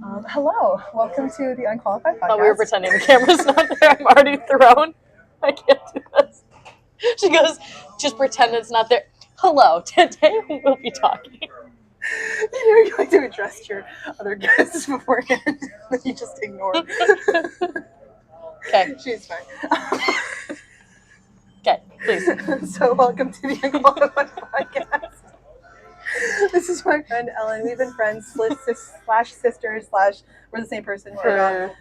Hello, welcome to the Unqualified Podcast. Oh, we were pretending the camera's not there. I'm already thrown. I can't do this. She goes, just pretend it's not there. Hello, today we'll be talking. You like to address your other guests beforehand that you just ignore. Okay. She's fine. Okay, please. So welcome to the Unqualified Podcast. This is my friend Ellen. We've been friends slash sisters slash we're the same person for about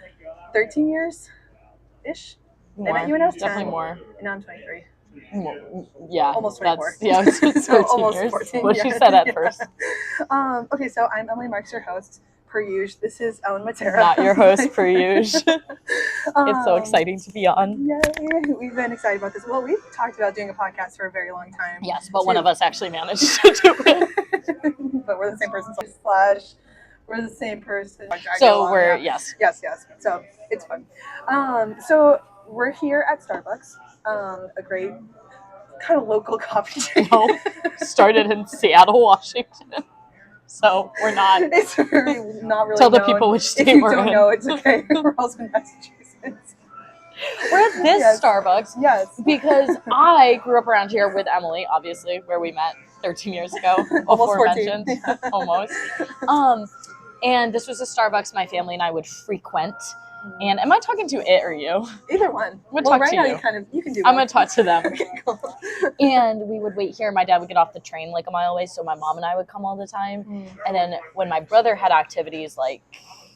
13 years-ish. I met you when I was 10. Definitely more. And now I'm 23. Yeah. Almost 24. It's 13 So almost years. 14. What she said at first. Okay, so I'm Emily Marks, your host, per usual. This is Ellen Matera. Not your host, per usual. It's so exciting to be on. Yeah, we've been excited about this. Well, we've talked about doing a podcast for a very long time. Yes, but one of us actually managed to do it. But we're the same person. Slash, we're the same person. So we're, yes. Yes. So it's fun. So we're here at Starbucks, a great kind of local coffee chain. No, started in Seattle, Washington. So we're not. It's very, not really Tell the known. people which state if you we're don't in. know, it's okay. We're also in Massachusetts. We're at this Yes. Starbucks Yes. because I grew up around here with Emily, obviously, where we met 13 years ago, Almost 14. aforementioned. Yeah. Almost. And this was a Starbucks my family and I would frequent. And am I talking to it or you? Either one. I'm gonna talk right to now you. You can do I'm one. going to talk to them. Okay, cool. And we would wait here. My dad would get off the train like a mile away, so my mom and I would come all the time. And then when my brother had activities like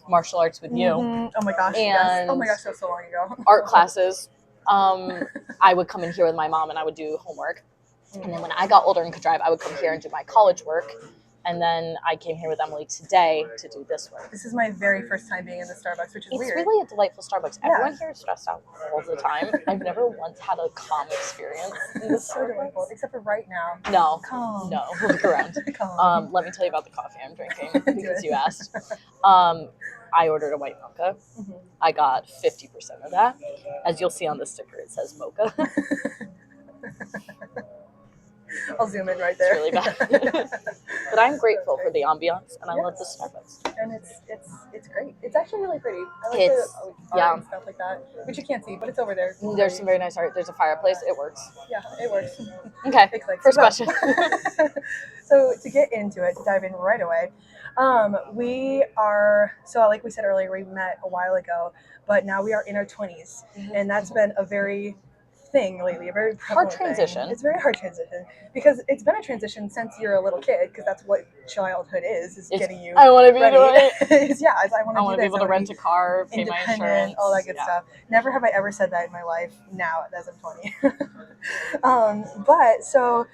martial arts with you, Oh my gosh. Yes. And Oh my gosh, that was so long ago. art classes, I would come in here with my mom and I would do homework. And then when I got older and could drive, I would come here and do my college work. And then I came here with Emily today to do this work. This is my very first time being in the Starbucks, which is It's weird. really a delightful Starbucks. Yeah. Everyone here is stressed out all the time. I've never once had a calm experience in this So delightful, except for right now. No. Calm. No, look around. Calm. Let me tell you about the coffee I'm drinking Do because it. you asked. I ordered a white mocha. I got 50% of that. As you'll see on the sticker, it says mocha. I'll zoom in right It's there. really bad. But I'm grateful for the ambiance, and I love the Starbucks. And it's great. It's actually really pretty. I like It's- the art and stuff like that, which you can't see, but it's over there. There's some very nice art. There's a fireplace. It works. Yeah, it works. Okay, It clicks. first So- question. So to get into it, to dive in right away, we are, so like we said earlier, we met a while ago, but now we are in our 20s. And that's been a very thing lately, a very Hard prevalent thing. transition. It's a very hard transition because it's been a transition since you're a little kid, because that's what childhood is getting you I want to be ready. doing it. Yeah, I want I to want do to be this. able to rent a car, pay my independent, insurance. all that good Yeah. stuff. Never have I ever said that in my life now as I'm 20. But so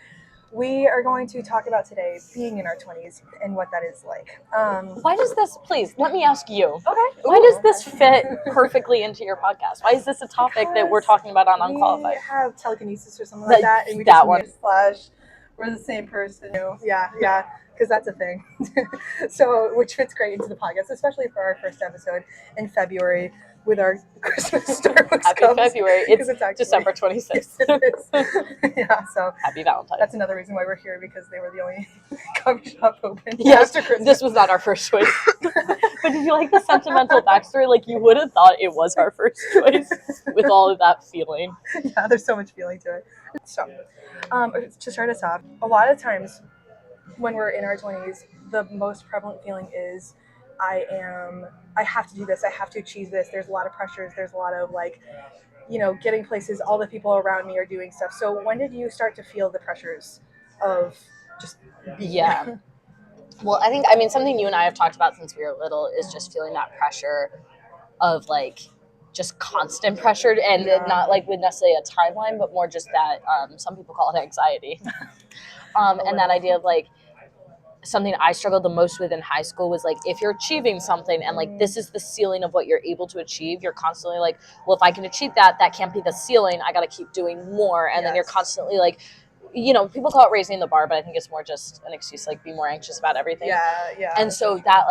we are going to talk about today being in our 20s and what that is like. Why does this, please, let me ask you. Okay. Why does this fit perfectly into your podcast? Why is this a topic that we're talking about on Unqualified? We have telekinesis or something like that. And we That just one. slash, we're the same person. Yeah, because that's a thing. So, which fits great into the podcast, especially for our first episode in February with our Christmas Starbucks Happy cups. February. 'Cause It's actually- December 26th. It is. Yeah, so Happy Valentine's. that's another reason why we're here, because they were the only coffee shop open Yes, after Christmas. this was not our first choice. But did you like the sentimental backstory? Like, you would have thought it was our first choice with all of that feeling. Yeah, there's so much feeling to it. So, to start us off, a lot of times when we're in our 20s, the most prevalent feeling is I have to do this, I have to achieve this. There's a lot of pressures, there's a lot of getting places, all the people around me are doing stuff. So when did you start to feel the pressures of just being? Yeah. Well, something you and I have talked about since we were little is just feeling that pressure of just constant pressure, and not with necessarily a timeline, but more just that some people call it anxiety. And that idea of something I struggled the most with in high school was if you're achieving something and this is the ceiling of what you're able to achieve, you're constantly well, if I can achieve that, that can't be the ceiling. I got to keep doing more. And then you're constantly people call it raising the bar, but I think it's more just an excuse, be more anxious about everything. Yeah. And so that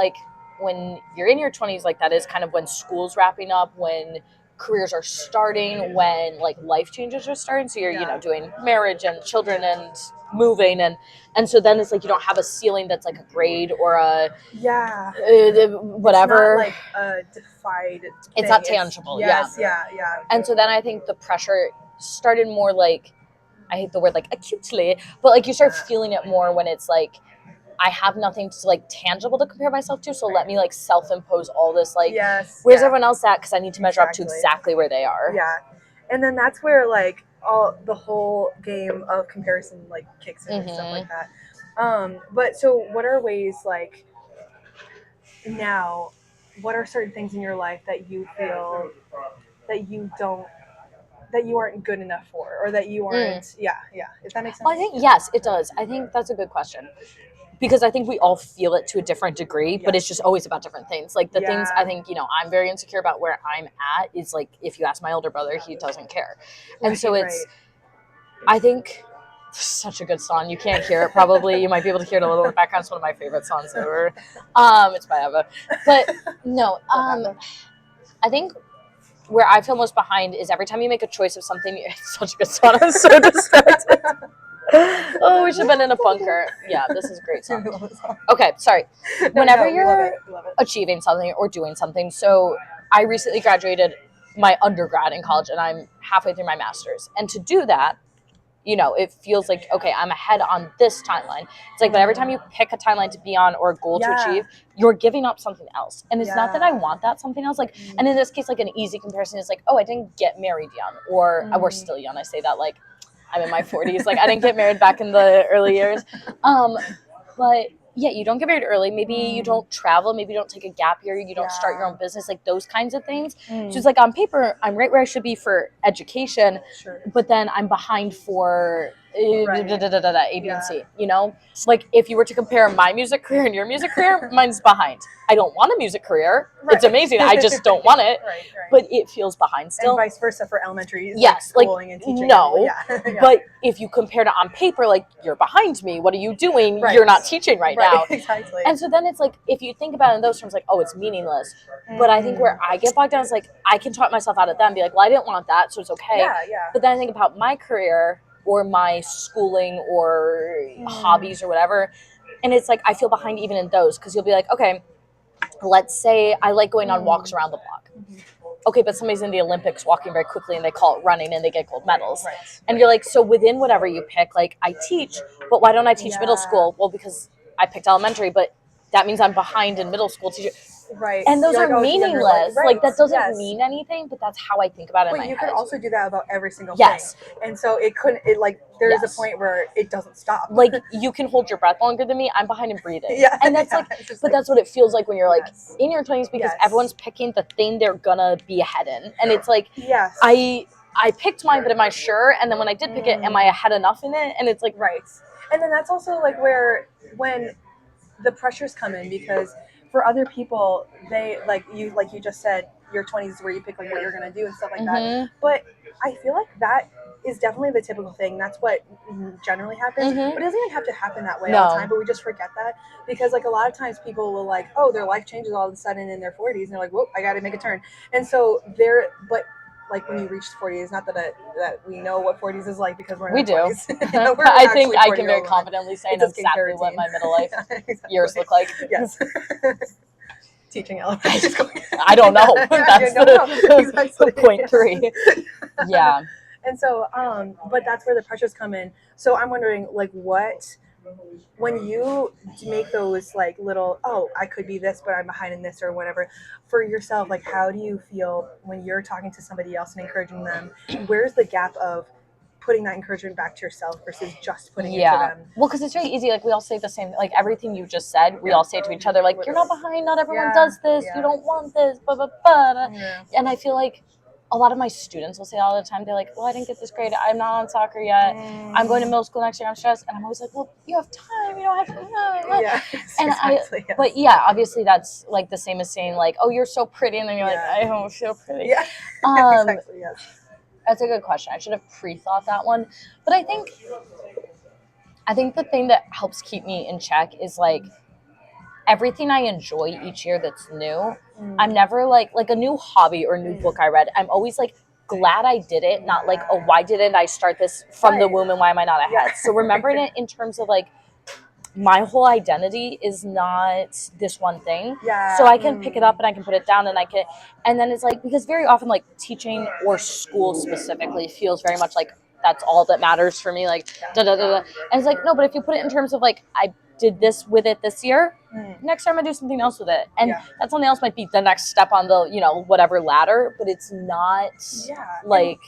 when you're in your 20s, that is kind of when school's wrapping up, when careers are starting, when life changes are starting. So you're, doing marriage and children and moving, and so then it's like you don't have a ceiling that's like a grade or a Yeah. whatever. It's not like a defied thing. It's not tangible. Yes, yeah. yeah. And so then I think the pressure started more like, I hate the word like acutely, but like you start feeling it more when it's like I have nothing to like tangible to compare myself to, so let me like self-impose all this like, where's everyone else at, because I need to measure up to exactly where they are. Yeah. And then that's where like all the whole game of comparison like kicks in and stuff like that. But so what are ways like now, what are certain things in your life that you feel that you aren't good enough for, or that you aren't if that makes sense? Well, I think yes, it does. I think that's a good question, because I think we all feel it to a different degree, but it's just always about different things. Like the things I think, I'm very insecure about where I'm at is like, if you ask my older brother, he doesn't care. And so it's, I think, such a good song. You can't hear it probably. You might be able to hear it a little in the background. It's one of my favorite songs ever. It's by Eva. But no, I think where I feel most behind is every time you make a choice of something. It's such a good song. I'm so distracted. Oh, we should have been in a bunker. Yeah, this is a great song. Okay, sorry. Whenever you're achieving something or doing something, so I recently graduated my undergrad in college, and I'm halfway through my master's. And to do that, it feels like, okay, I'm ahead on this timeline. It's like, but every time you pick a timeline to be on or a goal to achieve, you're giving up something else. And it's not that I want that something else. Like, and in this case, like an easy comparison is like, oh, I didn't get married young, or we're still young. I say that like I'm in my 40s. Like, I didn't get married back in the early years. But yeah, you don't get married early. Maybe you don't travel. Maybe you don't take a gap year. You don't start your own business, like those kinds of things. So it's like on paper, I'm right where I should be for education, but then I'm behind for A, B, and C, Like if you were to compare my music career and your music career, mine's behind. I don't want a music career. It's amazing. I just don't want it. But it feels behind still. And vice versa for elementary. Yes, like and teaching. No. But if you compared it on paper, like, you're behind me. What are you doing? You're not teaching right now. Exactly. And so then it's like, if you think about it in those terms, like, oh, it's meaningless. But I think where I get bogged down is like, I can talk myself out of that and be like, well, I didn't want that, so it's okay. But then I think about my career or my schooling or hobbies or whatever, and it's like I feel behind even in those, because you'll be like, okay, let's say I like going on walks around the block. Okay, but somebody's in the Olympics walking very quickly and they call it running and they get gold medals. And you're like, so within whatever you pick, like, I teach, but why don't I teach middle school? Well, because I picked elementary, but that means I'm behind in middle school teacher. And those are meaningless. Like, that doesn't mean anything, but that's how I think about it in my head. But you could also do that about every single thing. And so there is a point where it doesn't stop. Like, you can hold your breath longer than me. I'm behind in breathing. And that's but that's what it feels like when you're like in your 20s, because everyone's picking the thing they're gonna be ahead in. And it's like, I picked mine, but am I sure? And then when I did pick it, am I ahead enough in it? And it's like, And then that's also like when the pressures come in, because for other people, they like you just said, your 20s is where you pick like what you're gonna do and stuff like that. But I feel like that is definitely the typical thing. That's what generally happens. But it doesn't even have to happen that way all the time. But we just forget that, because like a lot of times people will like, oh, their life changes all of a sudden in their 40s, and they're like, whoa, I got to make a turn. And so but like when you reach 40s, not that we know what 40s is like, because we're in our 40s. I think I can very confidently say exactly what my middle life years look like. Teaching elementary school. I don't know. That's the point 3. Yeah. And so, but that's where the pressures come in. So I'm wondering, like, when you make those like little, oh, I could be this, but I'm behind in this or whatever, for yourself, like, how do you feel when you're talking to somebody else and encouraging them? Where's the gap of putting that encouragement back to yourself versus just putting it to them? Well, because it's very easy. Like, we all say the same, like everything you just said, we all say to each other, like, you're not behind, not everyone does this, you don't want this, blah, blah, blah. And I feel like a lot of my students will say all the time, they're like, well, I didn't get this grade, I'm not on soccer yet, I'm going to middle school next year, I'm stressed. And I'm always like, well, you have time, you don't have to. But yeah, obviously that's like the same as saying like, oh, you're so pretty, and then you're like, I don't feel pretty. That's a good question. I should have pre-thought that one. But I think the thing that helps keep me in check is like everything I enjoy each year that's new. I'm never like a new hobby or a new book I read. I'm always like glad I did it, not like, oh, why didn't I start this from the Right. womb and why am I not ahead? Yeah. So remembering it in terms of like, my whole identity is not this one thing. Yeah. So I can pick it up and I can put it down and I can, and then it's like, because very often like teaching or school specifically feels very much like that's all that matters for me. Like, da da da da. And it's like, no, but if you put it in terms of like, I did this with it this year, next time I do something else with it. And that something else might be the next step on the, you know, whatever ladder, but it's not like,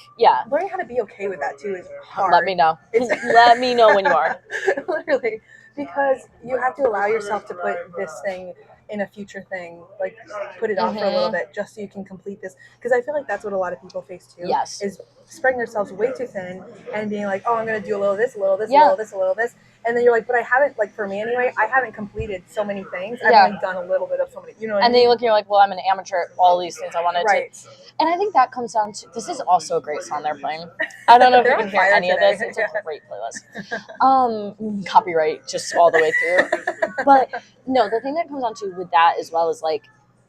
learning how to be okay with that too is hard. Let me know. Let me know when you are. Literally, because you have to allow yourself to put this thing in a future thing, like put it off for a little bit just so you can complete this. Because I feel like that's what a lot of people face too. Yes. Is spreading themselves way too thin and being like, oh, I'm going to do a little this, a little this, a little this, a little this. And then you're like, but I haven't, like for me anyway, I haven't completed so many things. I've only done a little bit of so many, you know what I mean? And then you look and you're like, well, I'm an amateur at all these things I wanted Right. to. And I think that comes down to, this is also a great song they're playing. I don't know if you can hear any of this. It's a great playlist. Copyright just all the way through. But no, the thing that comes down to with that as well is like,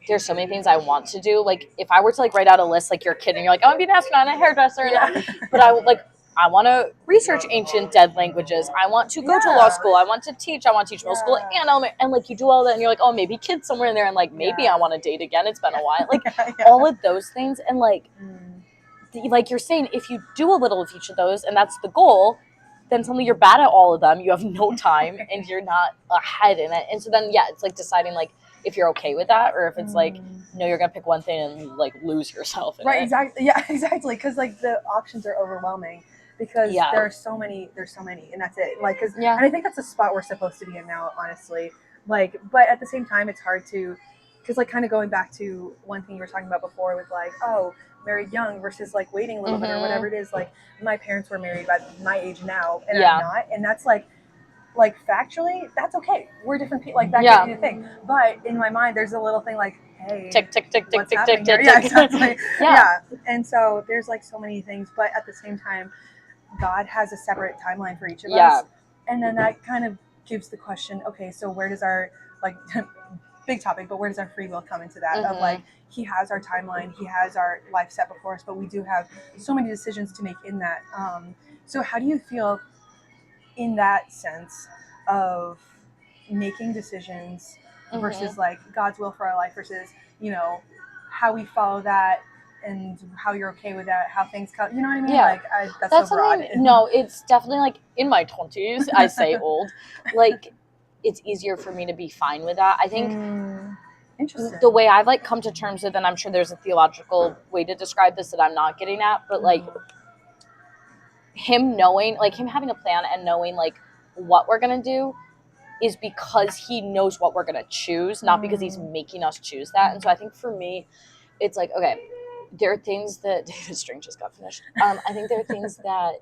there's so many things I want to do. Like if I were to like write out a list, like you're a kid and you're like, I want to be an astronaut and a hairdresser. But I want to research ancient dead languages. I want to go to law school. I want to teach. I want to teach middle school and elementary. And like you do all that and you're like, oh, maybe kids somewhere in there. And like, maybe I want to date again. It's been a while. Like all of those things. And like you're saying, if you do a little of each of those and that's the goal, then suddenly you're bad at all of them. You have no time and you're not ahead in it. And so then, it's like deciding like if you're okay with that or if it's like, no, you're going to pick one thing and like lose yourself in it. Exactly. Yeah, exactly. Because like the options are overwhelming. Because there are so many, and that's it. Like, and I think that's the spot we're supposed to be in now, honestly. Like, but at the same time, it's hard to, because like kind of going back to one thing you were talking about before with like, oh, married young versus like waiting a little bit or whatever it is. Like, my parents were married by my age now, and I'm not, and that's like factually, that's okay. We're different people. Like that can be a thing. But in my mind, there's a little thing like, hey, tick tick tick tick tick tick tick. Yeah, exactly. And so there's like so many things, but at the same time, God has a separate timeline for each of us. And then that kind of gives the question, okay, so where does our, like, big topic, but where does our free will come into that? Of like, he has our timeline, he has our life set before us, but we do have so many decisions to make in that. So how do you feel in that sense of making decisions versus like God's will for our life versus, you know, how we follow that and how you're okay with that, how things come, you know what I mean? Like that's so broad. No, it's definitely like in my 20s, I say old, like it's easier for me to be fine with that. I think the way I've like come to terms with, and I'm sure there's a theological way to describe this that I'm not getting at, but like him knowing, like him having a plan and knowing like what we're going to do is because he knows what we're going to choose, not because he's making us choose that. And so I think for me, it's like, okay, there are things that the string just got finished. I think there are things that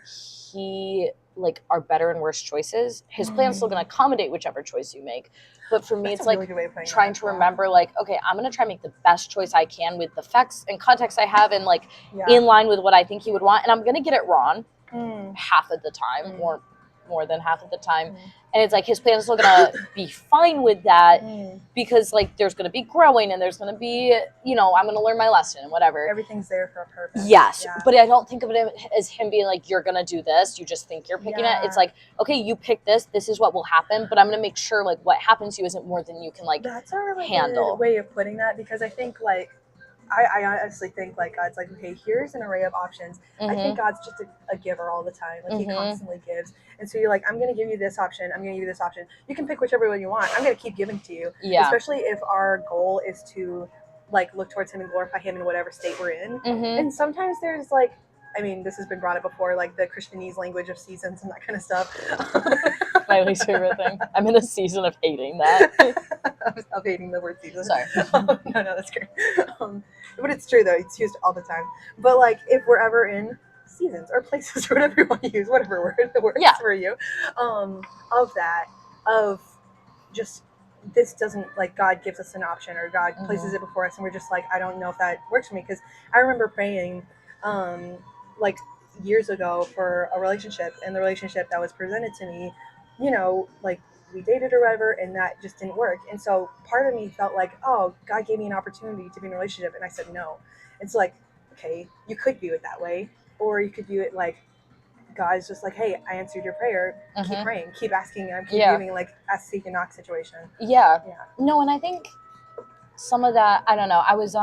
he like are better and worse choices. His plan's still going to accommodate whichever choice you make. But for me, it's like trying to remember like, okay, I'm going to try and make the best choice I can with the facts and context I have and like in line with what I think he would want. And I'm going to get it wrong half of the time or more than half of the time. And it's like his plan is still going to be fine with that because like there's going to be growing and there's going to be, you know, I'm going to learn my lesson and whatever. Everything's there for a purpose. Yes. But I don't think of it as him being like, you're going to do this. You just think you're picking it. It's like, okay, you pick this. This is what will happen. But I'm going to make sure like what happens to you isn't more than you can like that's a really handle. Good way of putting that because I think like, I honestly think like God's like, okay, here's an array of options. I think God's just a giver all the time. Like he constantly gives. And so you're like, I'm going to give you this option. I'm going to give you this option. You can pick whichever one you want. I'm going to keep giving to you. Especially if our goal is to like look towards him and glorify him in whatever state we're in. And sometimes there's like, I mean, this has been brought up before, like the Christianese language of seasons and that kind of stuff. My least favorite thing. I'm in a season of hating that. of hating the word season. Sorry. No, that's great. But it's true though. It's used all the time. But like, if we're ever in seasons or places or whatever you want to use, whatever word works for you, of just this doesn't like God gives us an option or God places it before us and we're just like, I don't know if that works for me because I remember praying like years ago for a relationship and the relationship that was presented to me, you know, like we dated or whatever and that just didn't work. And so part of me felt like, oh, God gave me an opportunity to be in a relationship and I said no. It's like okay, you could view it that way, or you could view it like God's just like, hey, I answered your prayer. Keep praying, keep asking, and keep giving, like a seek and knock situation. Yeah. No, and I think some of that, I don't know. I was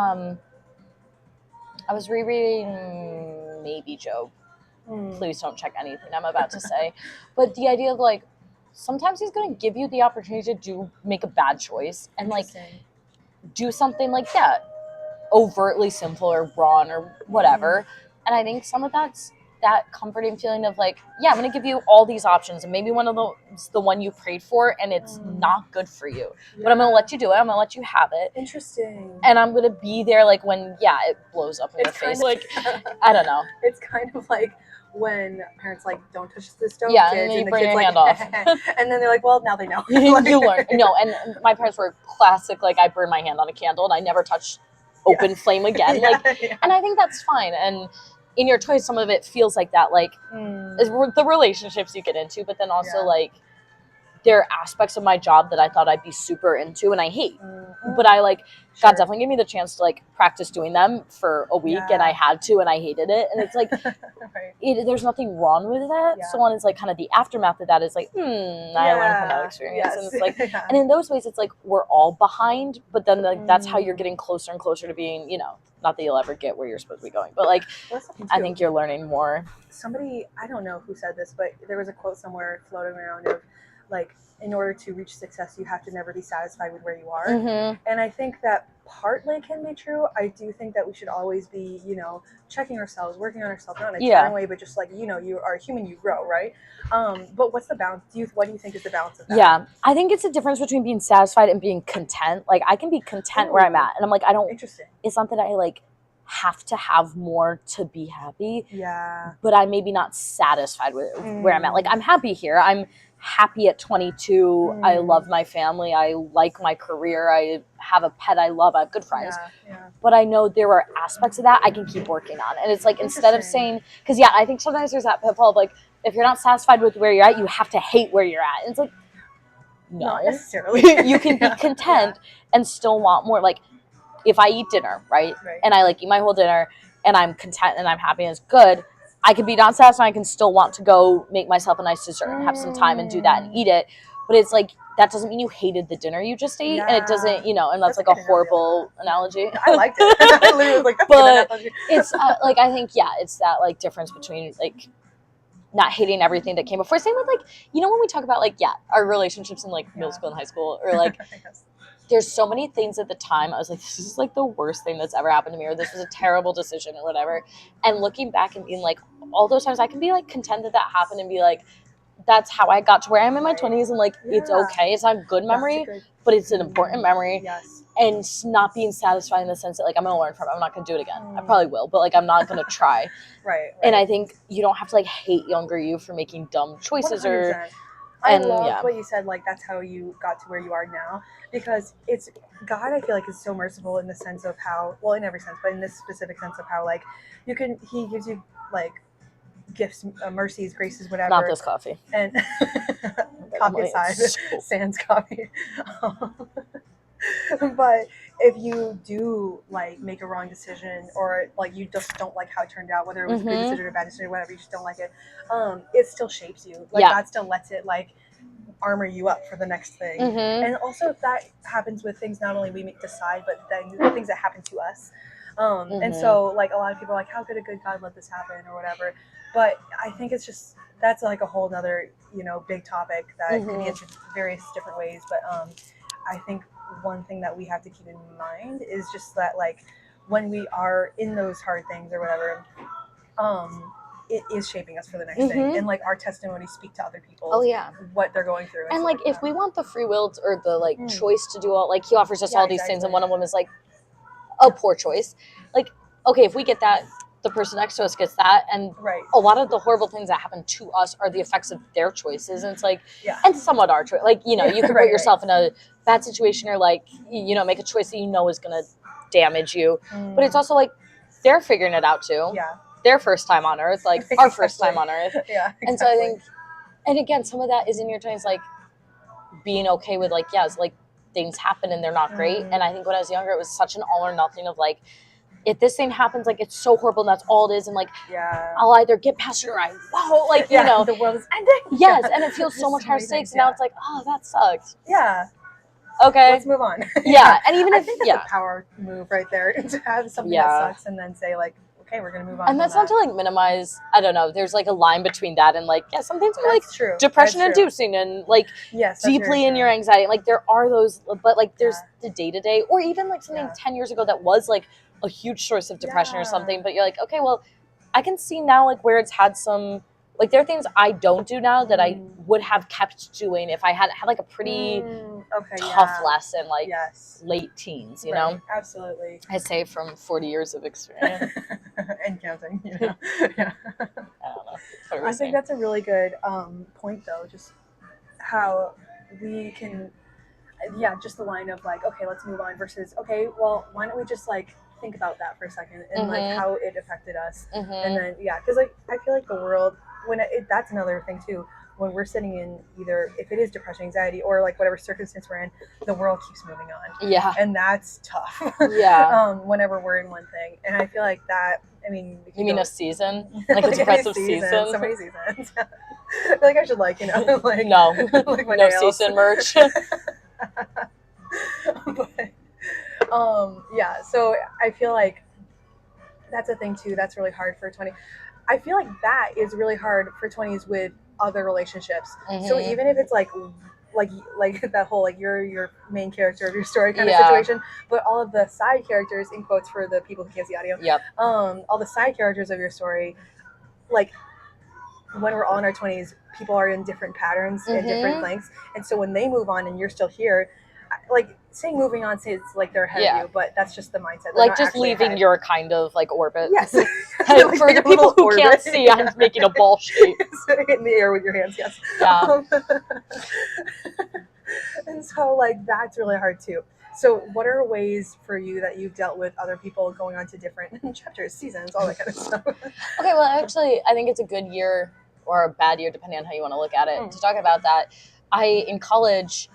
rereading maybe Job. Please don't check anything I'm about to say. But the idea of like, sometimes he's going to give you the opportunity to make a bad choice and like do something like that, overtly simple or wrong or whatever. And I think some of that's that comforting feeling of like, yeah, I'm going to give you all these options, and maybe one of those the one you prayed for, and it's not good for you. But I'm going to let you do it. I'm going to let you have it. Interesting. And I'm going to be there like when, it blows up in your face. Like, I don't know. It's kind of like when parents like, don't touch the stove, yeah, kids, and then you the burn kids your like, hand off. And then they're like, well, now they know. You learn. No, and my parents were classic, like, I burned my hand on a candle and I never touched open flame again. And I think that's fine. And in your choice, some of it feels like that, like the relationships you get into, but then also like there are aspects of my job that I thought I'd be super into and I hate. But I like, God definitely gave me the chance to like practice doing them for a week and I had to and I hated it. And it's like, there's nothing wrong with that. So one is like kind of the aftermath of that is like, I learned from that experience. And it's like, and in those ways, it's like we're all behind, but then like that's how you're getting closer and closer to being, not that you'll ever get where you're supposed to be going, but like, I think you're learning more. Somebody, I don't know who said this, but there was a quote somewhere floating around of like, in order to reach success, you have to never be satisfied with where you are. And I think that partly can be true. I do think that we should always be, checking ourselves, working on ourselves, not in a caring way, but just like, you are a human, you grow, right? But what's the balance? What do you think is the balance of that? Yeah, I think it's a difference between being satisfied and being content. Like, I can be content where I'm at, and I'm like, I don't. Interesting. It's not that I like have to have more to be happy. Yeah. But I'm maybe not satisfied with where I'm at. Like, I'm happy here. I'm happy at 22. I love my family. I like my career. I have a pet I love. I have good friends. But I know there are aspects of that I can keep working on. And it's like, instead of saying, because I think sometimes there's that pitfall of like, if you're not satisfied with where you're at, you have to hate where you're at. And it's like, no. Not necessarily. You can be content and still want more. Like, if I eat dinner, right? And I like eat my whole dinner and I'm content and I'm happy and it's good, I can be not satisfied. I can still want to go make myself a nice dessert and have some time and do that and eat it. But it's like, that doesn't mean you hated the dinner you just ate. And it doesn't, and that's like a horrible analogy. I liked it. I literally was like, that's but it's like, I think, it's that like difference between like not hating everything that came before. Same with like, when we talk about like, our relationships in like middle school and high school, or like, there's so many things at the time I was like, this is like the worst thing that's ever happened to me, or this was a terrible decision or whatever. And looking back and being like, all those times I can be like content that happened and be like, that's how I got to where I am in my 20s, and like, it's okay. It's not a good memory, but it's an important memory. And not being satisfied in the sense that like, I'm going to learn from it. I'm not going to do it again. I probably will, but like, I'm not going to try. And I think you don't have to like hate younger you for making dumb choices 100%. I loved what you said, like, that's how you got to where you are now, because it's, God, I feel like, is so merciful in the sense of how, well, in every sense, but in this specific sense of how, like, he gives you, like, gifts, mercies, graces, whatever. Not this coffee. And coffee aside, sans coffee. But if you do like make a wrong decision, or like you just don't like how it turned out, whether it was a good decision or a bad decision or whatever, you just don't like it, it still shapes you. Like God still lets it like armor you up for the next thing. And also that happens with things not only we decide, but then the things that happen to us. And so like a lot of people are like, how could a good God let this happen or whatever? But I think it's just, that's like a whole nother, big topic that can be answered various different ways. But I think one thing that we have to keep in mind is just that, like, when we are in those hard things or whatever, it is shaping us for the next thing. And like our testimonies speak to other people. What they're going through. And like, if we want the free will or the like choice to do all, like, he offers us all these things, and one of them is like a poor choice. Like, okay, if we get that, the person next to us gets that, and a lot of the horrible things that happen to us are the effects of their choices. And it's like, and somewhat our choice. Like, you can put yourself in a bad situation, or like, make a choice that is going to damage you. But it's also like, they're figuring it out too. Their first time on earth, like our first time on earth. And so I think, and again, some of that is in your 20s, like being okay with like, it's like things happen and they're not great. And I think when I was younger, it was such an all or nothing of like, if this thing happens, like, it's so horrible and that's all it is, and like Yeah. I'll either get past it or I won't, like, Yeah, you know. the world is ending. Yes, Yeah. and it feels so There's much higher many stakes, things, and now yeah. it's like, oh, that sucked. Yeah. Okay. Let's move on. Yeah, and even I if, think that's a power move right there to have something that Yeah. sucks and then say like, okay, we're gonna move on. And that's not to like minimize, I don't know, there's like a line between that and like, yeah, some things are like That's true. depression That's true. inducing and like Yes, that's deeply very in true. your anxiety. Like there are those, but like there's Yeah. the day to day, or even like something Yeah. 10 years ago that was like a huge source of depression or Yeah. something. But you're like, okay, well, I can see now like where it's had some, like there are things I don't do now that I would have kept doing if I had like a pretty tough lesson, like Yes. late teens, you Right. know? Absolutely. I say from 40 years of experience. And counting, you know. Yeah. I don't know. What are we I think saying? that's a really good point though, just how we can, yeah, just the line of like, okay, let's move on versus, okay, well, why don't we just like think about that for a second and like how it affected us. And then, yeah, because like I feel like the world, when that's another thing too, when we're sitting in either, if it is depression, anxiety, or like whatever circumstance we're in, the world keeps moving on. Yeah. And that's tough. Yeah. Whenever we're in one thing. And I feel like that, I mean, You mean a season? Like a depressive season? So many seasons. I feel like I should like, you know, like no. like my no nails. season merch. But, yeah, so I feel like that's a thing too that's really hard for 20. I feel like that is really hard for 20s with other relationships. So even if it's like that whole like you're your main character of your story kind of situation, but all of the side characters, in quotes for the people who can't see audio, all the side characters of your story, like when we're all in our 20s, people are in different patterns and different lengths, and so when they move on and you're still here, like saying moving on says like they're ahead of you, but that's just the mindset. They're like not just leaving ahead. your kind of like orbit. Yes. Like, for the people who can't see, I'm making a ball shape. In the air with your hands, yes. Yeah. And so like that's really hard too. So what are ways for you that you've dealt with other people going on to different chapters, seasons, all that kind of stuff? Okay, well actually I think it's a good year or a bad year depending on how you want to look at it to talk about that. In college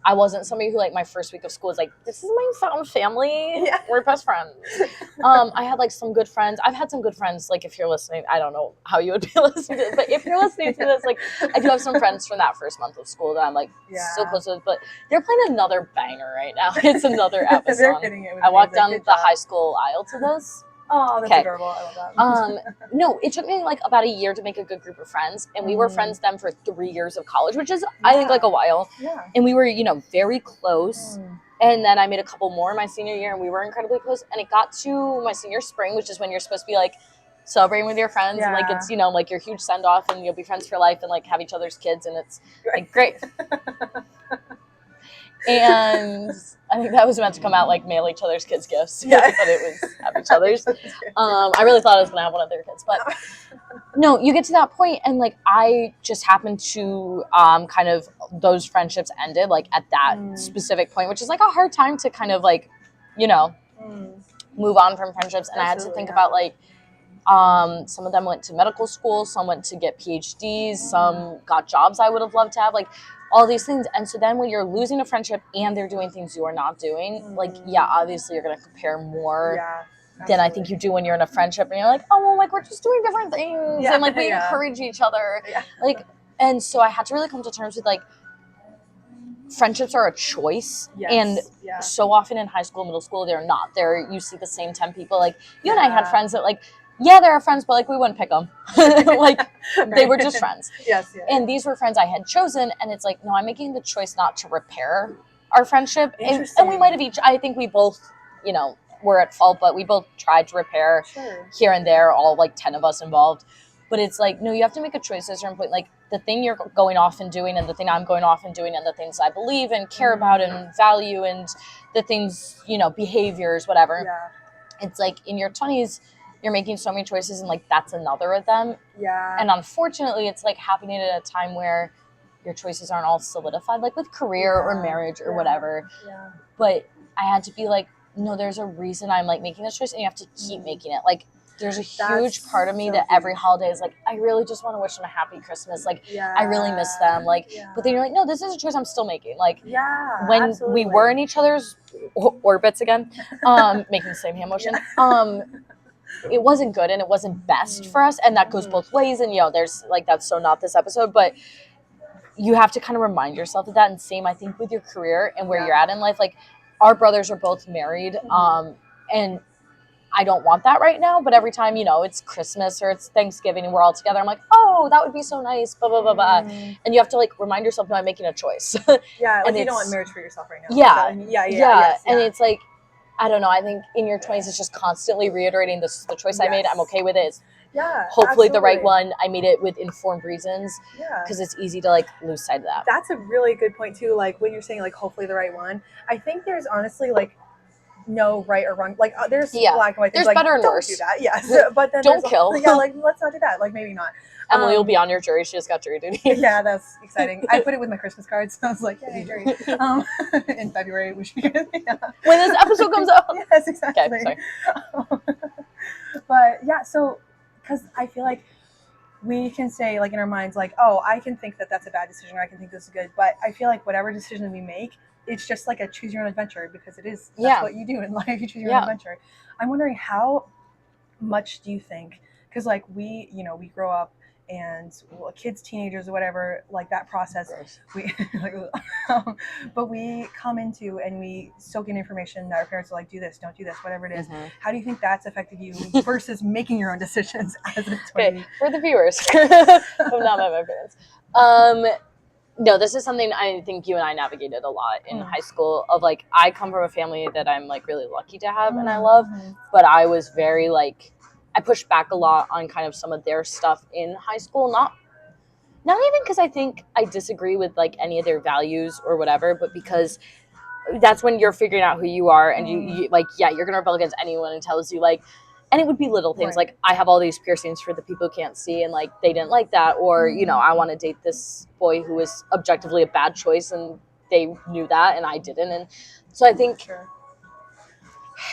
I wasn't somebody who like my first week of school was like, this is my found family. Yeah. We're best friends. I had like some good friends. I've had some good friends. Like if you're listening, I don't know how you would be listening to this, but if you're listening to this, like I do have some friends from that first month of school that I'm like so close with, but they're playing another banger right now. It's another episode. They're hitting it with I walked down the high school aisle to this. Oh, that's adorable. I love that. No, it took me like about a year to make a good group of friends, and we were friends then for 3 years of college, which is I think like a while. Yeah. And we were, you know, very close. And then I made a couple more my senior year, and we were incredibly close. And it got to my senior spring, which is when you're supposed to be like celebrating with your friends, and like it's, you know, like your huge send off, and you'll be friends for life, and like have each other's kids, and it's like great. And I think that was meant to come out like mail each other's kids gifts. Yeah. But it was have each other's. I really thought I was going to have one of their kids. But no, you get to that point and like I just happened to kind of those friendships ended like at that specific point, which is like a hard time to kind of like, you know, move on from friendships. And I had to think about like some of them went to medical school, some went to get PhDs, some got jobs I would have loved to have, like all these things. And so then when you're losing a friendship and they're doing things you are not doing, like, yeah, obviously you're going to compare more than I think you do when you're in a friendship and you're like, oh, well, like we're just doing different things and like we encourage each other. Like, and so I had to really come to terms with like, friendships are a choice, and so often in high school, middle school, they're not. You see the same 10 people. Like you and I had friends that like, yeah, they're our friends, but like we wouldn't pick them. Like they were just friends. Yes. And these were friends I had chosen, and it's like, no, I'm making the choice not to repair our friendship. And we might have each. I think we both, you know, were at fault, but we both tried to repair here and there. All like 10 of us involved. But it's like, no, you have to make a choice at a certain point. Like the thing you're going off and doing and the thing I'm going off and doing and the things I believe and care about and value and the things, you know, behaviors, whatever. Yeah. It's like in your 20s, you're making so many choices and like that's another of them. Yeah. And unfortunately, it's like happening at a time where your choices aren't all solidified, like with career or marriage or whatever. Yeah. But I had to be like, no, there's a reason I'm like making this choice and you have to keep making it. Like there's a huge part of me that every holiday is like, I really just want to wish them a happy Christmas. Like, I really miss them. Like, but then you're like, no, this is a choice I'm still making. Like, when we were in each other's orbits again, making the same hand motion, it wasn't good and it wasn't best for us. And that goes both ways. And, there's like, that's so not this episode, but you have to kind of remind yourself of that. And same, I think, with your career and where you're at in life. Like, our brothers are both married. And I don't want that right now, but every time, it's Christmas or it's Thanksgiving and we're all together, I'm like, oh, that would be so nice, blah, blah, blah, blah. And you have to, like, remind yourself, no, I'm making a choice. Yeah, like, you don't want marriage for yourself right now. Yeah. Yes, and it's like, I don't know, I think in your 20s, it's just constantly reiterating, this is the choice I made, I'm okay with it. It's hopefully the right one. I made it with informed reasons. Because it's easy to, like, lose sight of that. That's a really good point, too. Like, when you're saying, like, hopefully the right one, I think there's honestly, like, no right or wrong. Like, there's black and white things. There's better and don't worse. Do that. Yes, but then don't kill. Yeah, like, let's not do that. Like, maybe not. Emily will be on your jury. She just got jury duty. Yeah, that's exciting. I put it with my Christmas cards. So I was like, yay, jury. In February, we should be good. Yeah. When this episode comes out. Yes, exactly. Okay, sorry. But yeah, so because I feel like we can say, like, in our minds, like, oh, I can think that that's a bad decision, or I can think this is good. But I feel like whatever decision we make, it's just like a choose your own adventure, because it is. That's what you do in life. You choose your own adventure. I'm wondering, how much do you think? Because, like, we grow up, and kids, teenagers, or whatever, like, that process, we like, but we come into and we soak in information that our parents are like, do this, don't do this, whatever it is. How do you think that's affected you versus making your own decisions as a 20? Okay, for the viewers, I'm not my parents. No, this is something I think you and I navigated a lot in high school. Of, like, I come from a family that I'm, like, really lucky to have and I love, but I was very, like, I pushed back a lot on kind of some of their stuff in high school. Not even because I think I disagree with, like, any of their values or whatever, but because that's when you're figuring out who you are, and you like, you're gonna rebel against anyone who tells you, like, and it would be little things like, I have all these piercings for the people who can't see, and, like, they didn't like that, or I want to date this boy who was objectively a bad choice, and they knew that and I didn't. And so I think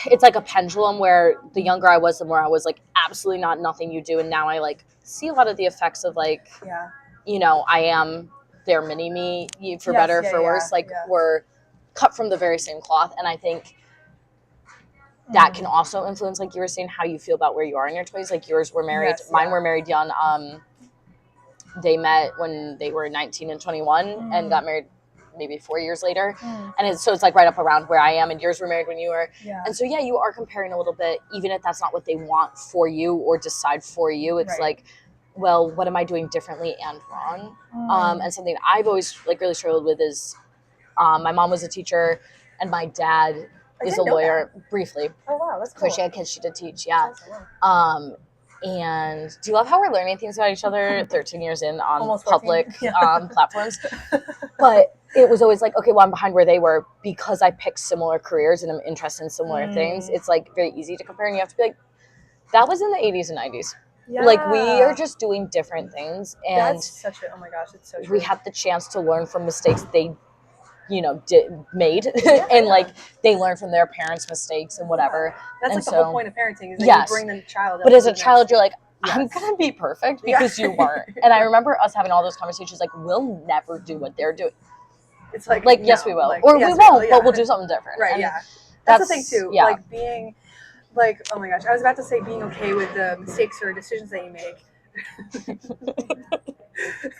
it's like a pendulum, where the younger I was, the more I was like, absolutely not, nothing you do. And now I, like, see a lot of the effects of, like, I am their mini me, for better, for worse. Like, we're cut from the very same cloth. And I think that can also influence, like you were saying, how you feel about where you are in your 20s. Like, yours were married, mine were married young. They met when they were 19 and 21 and got married maybe 4 years later. And so it's like right up around where I am, and yours were married when you were. And so, you are comparing a little bit, even if that's not what they want for you or decide for you. It's like, well, what am I doing differently and wrong? And something I've always, like, really struggled with is, my mom was a teacher and my dad is a lawyer, briefly. Oh, wow, that's cool. Before she had kids, she did teach, and do you love how we're learning things about each other 13 years in on public platforms? But it was always like, okay, well, I'm behind where they were because I picked similar careers and I'm interested in similar things. It's, like, very easy to compare, and you have to be like, that was in the 80s and 90s. Like, we are just doing different things, and that's such a, oh my gosh, it's so true. We had the chance to learn from mistakes they made and like, they learn from their parents' mistakes and whatever. That's, and like, the whole point of parenting, is that you bring the child up. But as a child, you're like, I'm gonna be perfect because you weren't. And I remember us having all those conversations, like, we'll never do what they're doing. It's like yes, we will, or we won't, but we'll do something different. Right. And that's the thing too. Like, being, like, oh my gosh, I was about to say being okay with the mistakes or decisions that you make.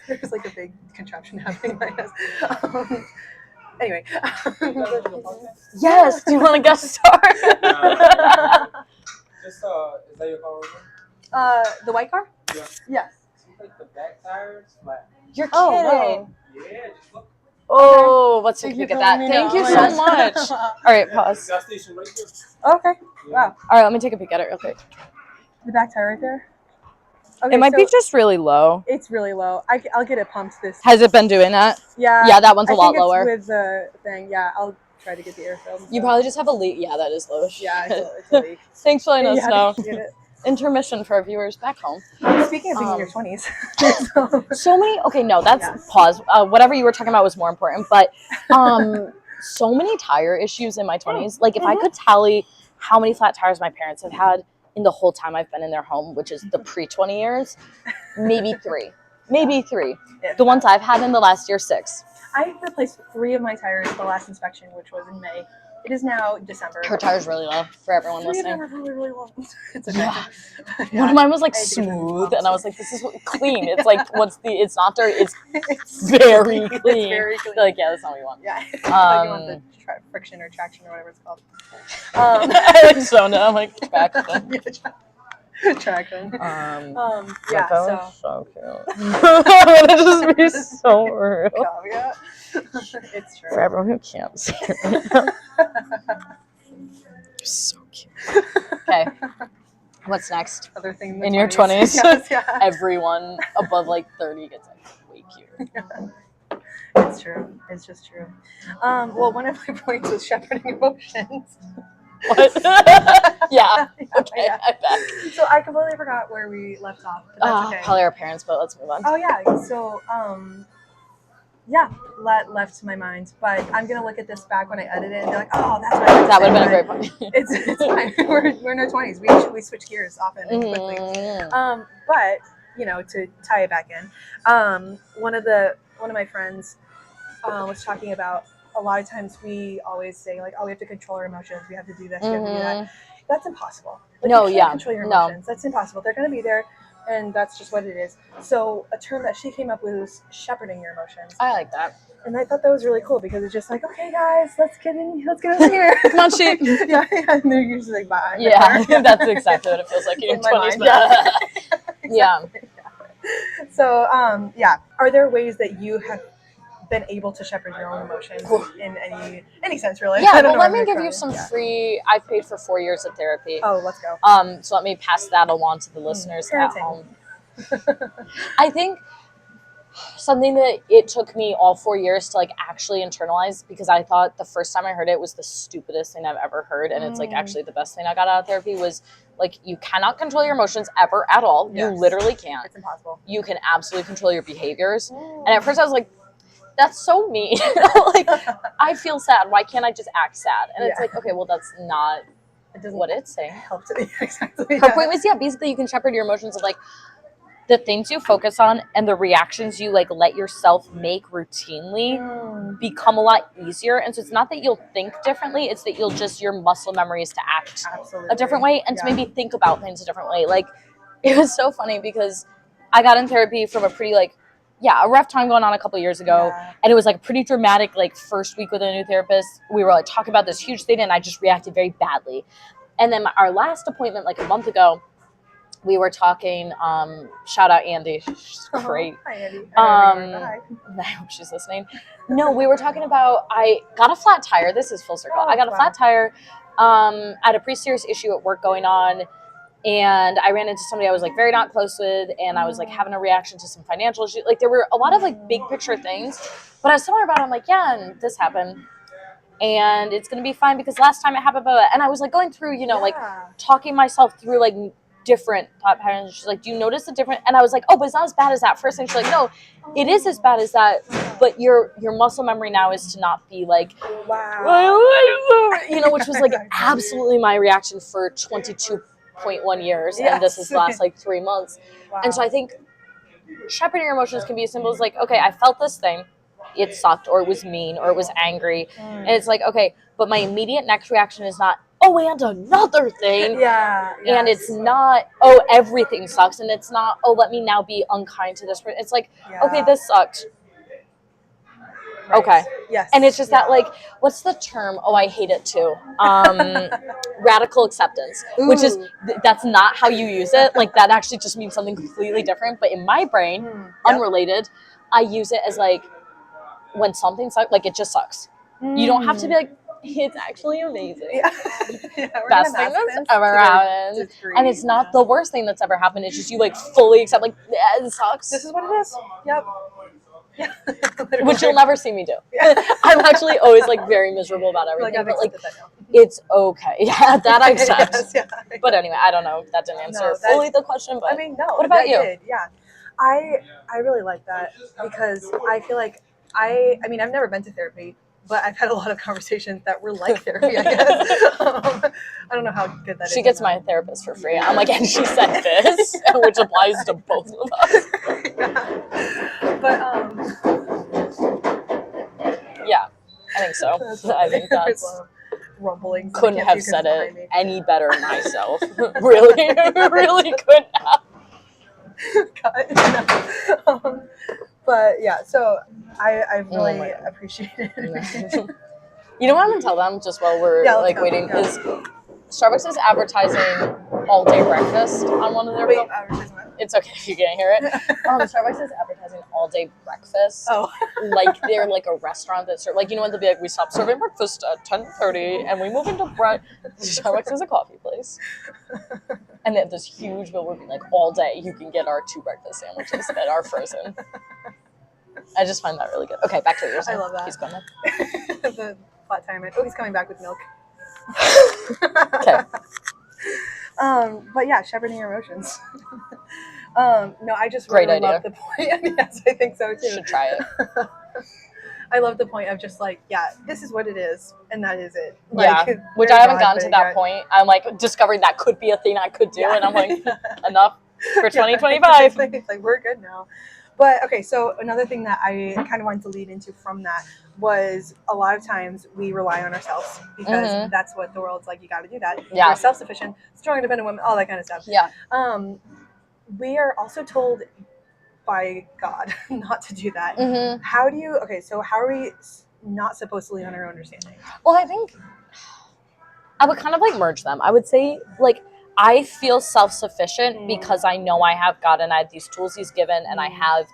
There's, like, a big contraption happening in my house. Anyway. Yes, do you want to guest star? Is that your car? The white car? Yeah. Yes. Like, the back tires flat. You're kidding. Wow. Yeah, just look. Oh, let's take a peek at that. Thank you so much. All right, pause. Gas station right there. Okay. Wow. All right, let me take a peek at it real quick. The back tire right there? Okay, it might be just really low. It's really low. I'll get it pumped this. Has it been doing that? Yeah. Yeah, that one's a lot it's lower. With the thing, I'll try to get the air filled. You probably just have a leak. Yeah, that is low. Yeah, it's a leak. Thanks for letting us know. Get it. Intermission for our viewers back home. Speaking of being in your 20s. So many, okay, no, that's pause. Whatever you were talking about was more important, but so many tire issues in my 20s. Like, if I could tally how many flat tires my parents have had in the whole time I've been in their home, which is the pre-20 years, maybe 3. Maybe 3. The ones I've had in the last year, 6. I replaced 3 of my tires the last inspection, which was in May. It is now December. Her tire's really low for everyone 3 of listening. them are really, really low. It's okay. Yeah. Yeah. One of mine was like I had to get them smooth, pumped. and I was like, "This is clean." It's like it's not dirty. It's very clean. It's very clean. They're like, yeah, that's not what you want. Yeah. Like you want the friction or traction or whatever it's called. I like Sona. I'm like traction. Traction. Yeah. So. So cute. That would just be so rude. Yeah. It's true. For everyone who can't see it. So cute. Okay. What's next? Other thing in your 20s. 20s, Yes, yeah. everyone above like 30 gets like way cute. Yeah. It's true. It's just true. Well, one of my points was shepherding emotions. What? Yeah. Okay. Yeah. I bet. So I completely forgot where we left off. But that's okay. Probably our parents, but let's move on. Oh yeah. So yeah, left to my mind. But I'm gonna look at this back when I edit it and be like, oh, that's right. That would have been a great point. It's fine. We're in our 20s. We switch gears often and quickly. But to tie it back in, one of my friends was talking about a lot of times we always say like, oh, we have to control our emotions. We have to do this. We have to do that. That's impossible. Like, No, you can't yeah, control your no. emotions. That's impossible. They're going to be there, and that's just what it is. So a term that she came up with was shepherding your emotions. I like that. And I thought that was really cool because it's just like, okay, guys, let's get over here. Come on, sheep. Yeah, and they're usually like, bye. Yeah, that's exactly what it feels like in your In my 20s. mind, yeah. Yeah. So, are there ways that you have been able to shepherd your own emotions in any sense, really? Yeah, I don't well, know let me where give they're you coming. some free. I've paid for 4 years of therapy. Oh, let's go. So let me pass that along to the listeners at Parenting. home. I think something that it took me all 4 years to like actually internalize, because I thought the first time I heard it was the stupidest thing I've ever heard, and it's like actually the best thing I got out of therapy was like, you cannot control your emotions ever at all. Yes. You literally can't. It's impossible. You can absolutely control your behaviors. And at first I was like, that's so mean. Like, I feel sad. Why can't I just act sad? And it's like, okay, well, that's not what it's saying. Help to exactly. Her point was, basically you can shepherd your emotions of like the things you focus on and the reactions you like let yourself make routinely become a lot easier. And so it's not that you'll think differently, it's that your muscle memory is to act a different way and to maybe think about things a different way. Like, it was so funny because I got in therapy from a pretty a rough time going on a couple years ago. And it was like a pretty dramatic first week with a new therapist. We were like talking about this huge thing and I just reacted very badly. And then our last appointment like a month ago, we were talking, shout out Andy, she's great. Hi, Andy. I hope she's listening. No, we were talking about, I got a flat tire. This is full circle. I got a flat tire. I had a pretty serious issue at work going on, and I ran into somebody I was like very not close with, and I was like having a reaction to some financial issues. Like, there were a lot of like big picture things, but I was telling her about it. I'm like, yeah, and this happened. And it's going to be fine because last time it happened, and I was like going through, like talking myself through like different thought patterns. She's like, do you notice the different? And I was like, oh, but it's not as bad as that first. And she's like, no, it is as bad as that. But your muscle memory now is to not be like, which was like absolutely my reaction for 22.1 years. Yes. And this is the last like 3 months. Wow. And so I think shepherding your emotions can be as simple as like, okay, I felt this thing. It sucked, or it was mean, or it was angry. And it's like, okay, but my immediate next reaction is not, oh, and another thing. Yeah. And it's not, oh, everything sucks. And it's not, oh, let me now be unkind to this person. It's like, okay, this sucked. Right. Okay. Yes. And it's just that, like, what's the term? Oh, I hate it too. Radical acceptance. Ooh. Which is, that's not how you use it. Like, that actually just means something completely different. But in my brain, unrelated, I use it as like, when something sucks, like, it just sucks. You don't have to be like, it's actually amazing. Yeah. Best thing that's ever happened. And it's not the worst thing that's ever happened. It's just you like fully accept, like, yeah, it sucks. This is what it is. Yep. Yeah. Which you'll never see me do. Yeah. I'm actually always like very miserable about everything. But like, it's okay. Yeah, that I accept. Yes, yeah. But anyway, I don't know if that didn't answer fully the question. But I mean, no. What about you? Did. Yeah. I really like that because I feel like I mean, I've never been to therapy, but I've had a lot of conversations that were like therapy, I guess. I don't know how good that is. She gets my therapist for free. I'm like, and she said this, which applies to both of us. But yeah, I think so. I think that's rumblings. couldn't have said it any better myself. Really, really couldn't have. But yeah, so I really appreciated it. You know what I'm gonna tell them just while we're waiting is Starbucks is advertising all day breakfast on one of their It's okay if you can't hear it. Starbucks is advertising all day breakfast. Oh. Like they're like a restaurant that serve, like, you know when they'll be like, we stop serving breakfast at 10:30 and we move into Starbucks is a coffee place. And then this huge billboard being like, all day you can get our 2 breakfast sandwiches that are frozen. I just find that really good. Okay, back to what you're saying. I love that. He's gone. The flat tire man. Oh, he's coming back with milk. Okay. But yeah, shepherding your emotions. No, I just really love the point. Yes, I think so too. You should try it. I love the point of just like, yeah, this is what it is, and that is it. Like, yeah, which I haven't gotten to that point. I'm like discovering that could be a thing I could do, and I'm like, enough for 2025. It's like we're good now. But okay, so another thing that I kind of wanted to lead into from that was a lot of times we rely on ourselves because that's what the world's like. You got to do that. Yeah. You're self-sufficient, strong, independent woman, all that kind of stuff. Yeah. We are also told by God not to do that. So how are we not supposed to lean on our own understanding? Well, I think I would kind of like merge them. I would say like I feel self-sufficient because I know I have God and I have these tools he's given and I have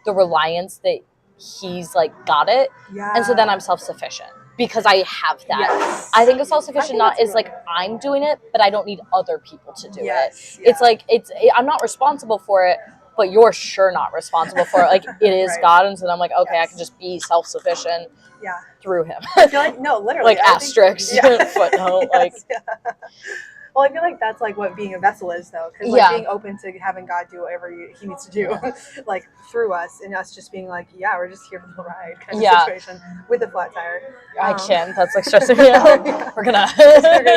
the reliance that he's like got it. Yeah. And so then I'm self-sufficient because I have that. Yes. I think a self-sufficient not is like I'm doing it, but I don't need other people to do it. Yeah. It's like I'm not responsible for it, but you're sure not responsible for it. Like it is God, and so then I'm like, okay, I can just be self-sufficient. Yeah. Through him. I feel like literally. Like asterisks, footnote, like. Well, I feel like that's like what being a vessel is, though, because like being open to having God do whatever he needs to do, like through us, and us just being like, yeah, we're just here for the ride kind of situation with the flat tire. I can't. That's like stressing me out. We're gonna.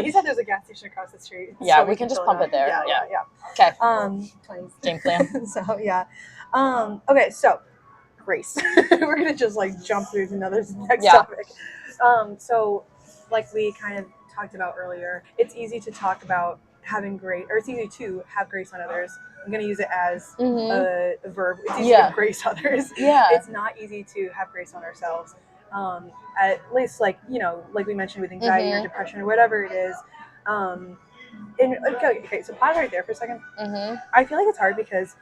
He said there's a gas station across the street. Yeah, so we can just pump it there. Yeah. Okay. 20's. Game plan. So yeah. Okay, so grace. We're gonna just like jump through to another next topic. So like we kind of talked about earlier, it's easy to talk about having grace, or it's easy to have grace on others. I'm going to use it as a verb. It's easy to have grace on others. Yeah. It's not easy to have grace on ourselves. At least, like, you know, like we mentioned with anxiety or depression or whatever it is. Okay, so pause right there for a second. I feel like it's hard because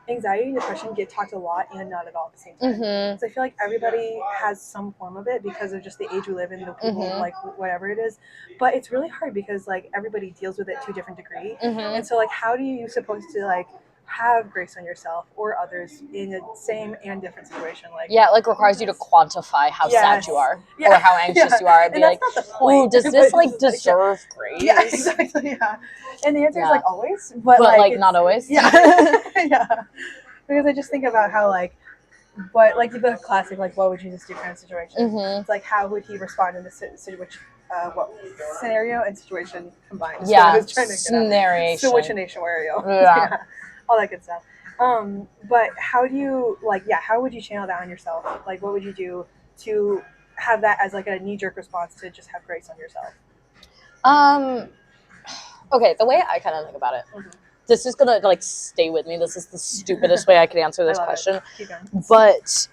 anxiety and depression get talked a lot and not at all at the same time. So I feel like everybody has some form of it because of just the age we live in, the people, like whatever it is. But it's really hard because like everybody deals with it to a different degree. And so like how do you supposed to like have grace on yourself or others in the same and different situation? Like it like requires you to quantify how sad you are or how anxious you are and be like, oh, does this like deserve grace? Yeah, exactly. Yeah. And the answer is like always, but like not always. Yeah. Yeah. Because I just think about how like what like the classic like what would Jesus do kind of situation. It's like how would he respond in this situation? Scenario and situation combined. Yeah. So scenario. Yeah. All that good stuff. But how do you how would you channel that on yourself? Like what would you do to have that as like a knee-jerk response to just have grace on yourself? Okay, the way I kind of think about it, this is gonna like stay with me. This is the stupidest way I could answer this question. But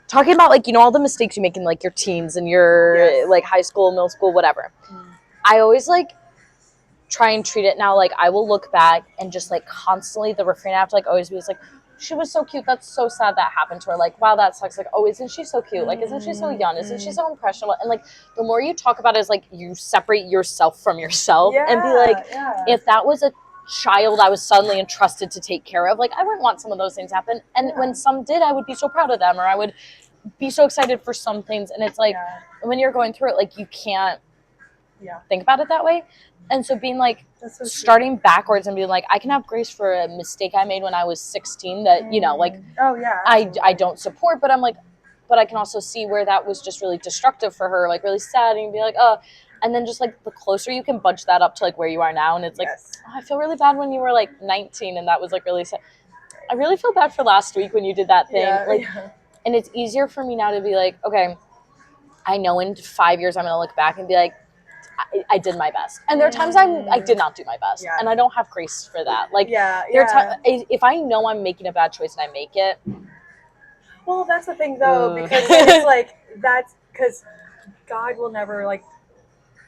talking about like, you know, all the mistakes you make in like your teens and your like high school, middle school, whatever. I always like try and treat it now like I will look back and just like constantly the refrain I have to like always be is like, she was so cute. That's so sad that happened to her. Like, wow, that sucks. Like, oh, isn't she so cute? Like, isn't she so young? Isn't she so impressionable? And like, the more you talk about it is like you separate yourself from yourself and be like, if that was a child I was suddenly entrusted to take care of, like, I wouldn't want some of those things to happen. And when some did, I would be so proud of them, or I would be so excited for some things. And it's like, when you're going through it, like, you can't think about it that way. And so being like, starting backwards and being like, I can have grace for a mistake I made when I was 16 that, you know, like, I don't support, but I'm like, but I can also see where that was just really destructive for her, like really sad, and be like, oh. And then just like the closer you can bunch that up to like where you are now, and it's like, Yes. oh, I feel really bad when you were like 19 and that was like really sad. I really feel bad for last week when you did that thing. Yeah, like, yeah. and it's easier for me now to be like, okay, I know in 5 years I'm gonna look back and be like, I did my best. And there are times I did not do my best, Yeah. and I don't have grace for that. Like, Yeah, there yeah. are if I know I'm making a bad choice and I make it, Well, that's the thing though, Ugh. because it's like that's because God will never like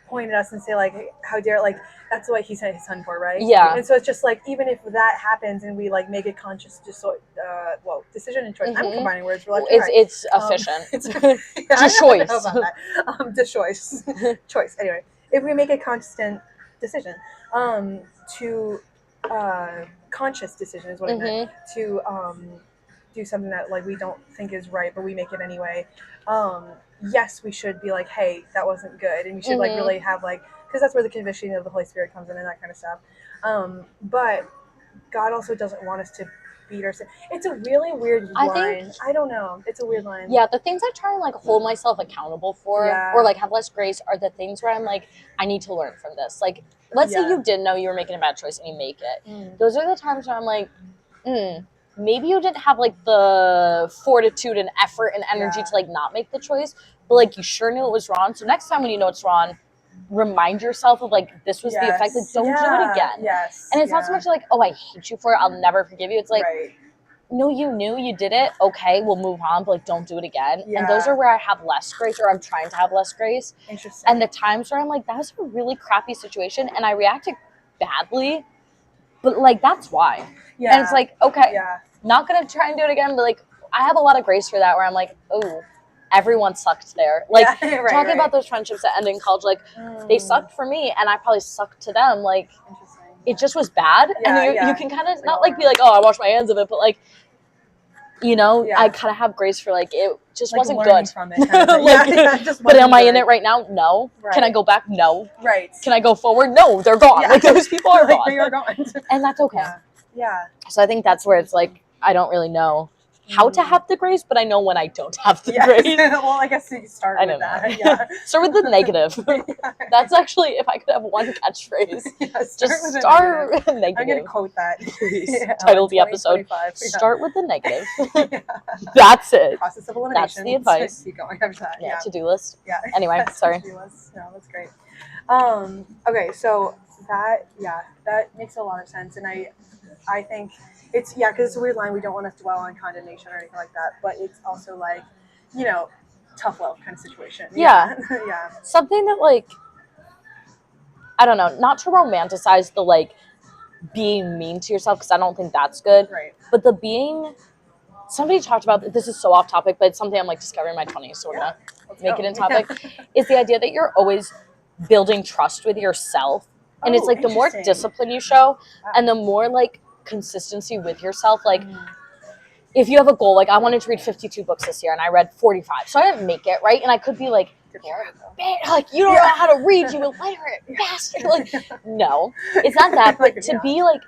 point at us and say like, how dare, like that's what He sent His Son for, right? Yeah. And so it's just like even if that happens and we like make a conscious decision and choice. I'm Mhm. combining words for left it's and right. it's efficient. It's Choice. choice. Choice. Anyway, if we make a constant decision, to conscious decision is what I meant, to do something that like we don't think is right, but we make it anyway. Yes, we should be like, hey, that wasn't good, and we should like really have like, because that's where the conviction of the Holy Spirit comes in and that kind of stuff. But God also doesn't want us to beat ourselves. It's a really weird line. I don't know. It's a weird line. Yeah, the things I try and like hold myself accountable for, Yeah. or like have less grace, are the things where I'm like, I need to learn from this. Like, let's say you did know you were making a bad choice and you make it. Those are the times where I'm like, maybe you didn't have like the fortitude and effort and energy to like not make the choice, but like you sure knew it was wrong. So next time when you know it's wrong, remind yourself of like, this was the effect. Like, don't do it again. Yes. And it's not so much like, oh, I hate you for it, I'll never forgive you. It's like, no, you knew, you did it. Okay, we'll move on, but like, don't do it again. Yeah. And those are where I have less grace, or I'm trying to have less grace. Interesting. And the times where I'm like, that was a really crappy situation, and I reacted badly, but like, that's why. Yeah. And it's like, okay, Yeah. not gonna try and do it again, but like, I have a lot of grace for that, where I'm like, oh, everyone sucked there. Like, talking about those friendships that ended in college, like, they sucked for me, and I probably sucked to them. Like, it just was bad. And you can kind of not like be like, oh, I wash my hands of it, but like, you know, I kind of have grace for like, it just like wasn't good. From it, kind of like, just but am I in it right now? No. Can I go back? No. Can I go forward? No, they're gone. Like, those people are gone. They are gone. And that's okay. Yeah. So I think that's where it's like, I don't really know how to have the grace, but I know when I don't have the grace. Well, I guess you start with that. Yeah. Start with the negative. That's actually, if I could have one catchphrase, just start with the negative. I'm going to quote that. Please. Title the episode. 25. Start with the negative. That's it. Process of elimination. That's the advice. Keep going after that. Yeah, to-do list. Yeah. Anyway, sorry. To-do list. No, that's great. Okay, so that makes a lot of sense, and I think it's because it's a weird line. We don't want to dwell on condemnation or anything like that, but it's also like, you know, tough love kind of situation. Yeah. Yeah. Something that like, I don't know, not to romanticize the like being mean to yourself, because I don't think that's good. Right. But the being, somebody talked about, this is so off topic, but it's something I'm like discovering in my 20s, so we're gonna make it in topic, is the idea that you're always building trust with yourself. And it's like, the more discipline you show, and the more like consistency with yourself, like if you have a goal, like I wanted to read 52 books this year and I read 45, so I didn't make it, right? And I could be like, like, you don't know how to read, you illiterate bastard. Like, no, it's not that, but to be like,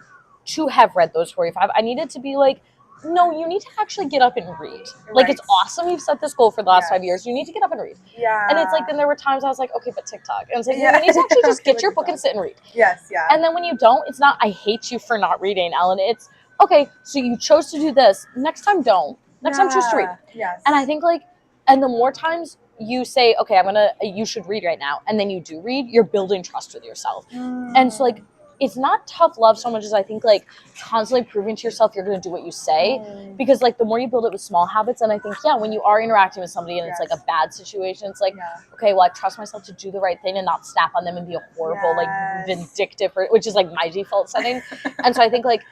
to have read those 45, I needed to be like, no, you need to actually get up and read. Like, it's awesome you've set this goal for the last 5 years. You need to get up and read. Yeah. And it's like, then there were times I was like, okay, but TikTok. And it's like, you need to actually just get your book and sit and read. Yes, yeah. And then when you don't, it's not, I hate you for not reading, Ellen. It's, okay, so you chose to do this. Next time, don't. Next time, choose to read. Yes. And I think, like, and the more times you say, okay, you should read right now, and then you do read, you're building trust with yourself. And so, like, it's not tough love so much as I think, like, constantly proving to yourself you're going to do what you say. Because, like, the more you build it with small habits, and I think, when you are interacting with somebody and it's, like, a bad situation, it's like, okay, well, I trust myself to do the right thing and not snap on them and be a horrible, like, vindictive, which is, like, my default setting. And so I think, like,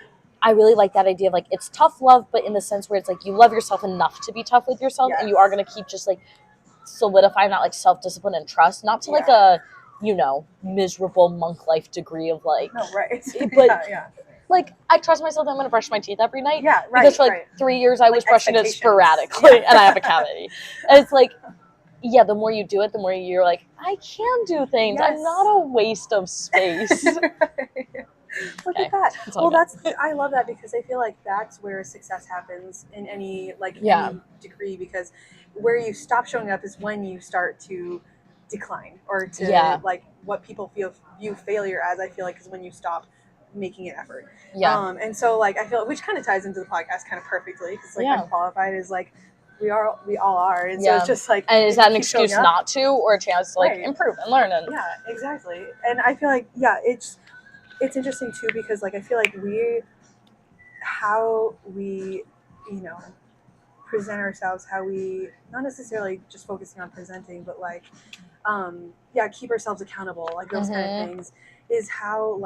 I really like that idea of, like, it's tough love, but in the sense where it's, like, you love yourself enough to be tough with yourself, and you are going to keep just, like, solidifying that, like, self-discipline and trust, not to, like, a, you know, miserable monk life degree of, like, no, right. But, like, I trust myself that I'm going to brush my teeth every night. Yeah, right. Because for, like, 3 years I was brushing it sporadically, and I have a cavity. And it's, like, the more you do it, the more you're like, I can do things. I'm not a waste of space. Look Okay. at that. It's all Well, good. I love that because I feel like that's where success happens in any Yeah. any degree, because where you stop showing up is when you start to decline, or to Yeah. like what people view failure as. I feel like is when you stop making an effort. Yeah. And so like I feel, which kind of ties into the podcast kind of perfectly, because like Yeah. unqualified is like we all are, and so Yeah. it's just like, And is if that you an keep showing excuse up- not to, or a chance to like Right. improve and learn? And Yeah, exactly. And I feel like, yeah, it's interesting too, because like I feel like how we, you know, present ourselves, how we, not necessarily just focusing on presenting, but like yeah, keep ourselves accountable, like those kind of things, is how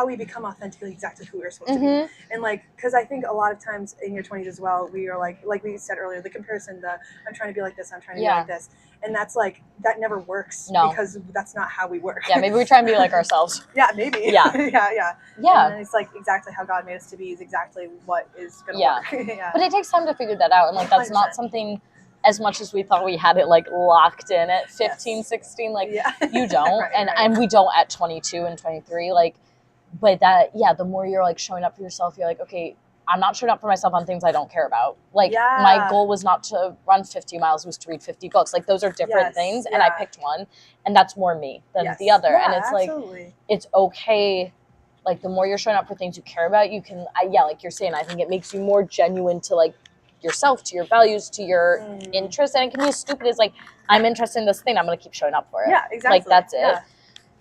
we become authentically exactly who we're supposed to be. And like, because I think a lot of times in your 20s as well, we are like we said earlier, the comparison, I'm trying to be like this, I'm trying to be like this, and that's like, that never works. No. Because that's not how we work. Yeah, maybe we try and be like ourselves. Yeah, maybe. Yeah. Yeah. Yeah. And it's like exactly how God made us to be is exactly what is gonna work. Yeah. But it takes time to figure that out, and like that's 100%. not something, as much as we thought we had it like locked in at 15, Yes. 16, like Yeah. you don't. Right, and right. and we don't at 22 and 23, like, but that, yeah, the more you're like showing up for yourself, you're like, okay, I'm not showing up for myself on things I don't care about. Like, Yeah. my goal was not to run 50 miles, it was to read 50 books. Like, those are different Yes, things, and I yeah. picked one, and that's more me than Yes. the other. Yeah, And it's absolutely. like, it's okay. Like, the more you're showing up for things you care about, you can, yeah, like you're saying, I think it makes you more genuine to like yourself, to your values, to your interests. And it can be as stupid as like, I'm interested in this thing, I'm gonna keep showing up for it. Yeah, exactly. Like, that's it.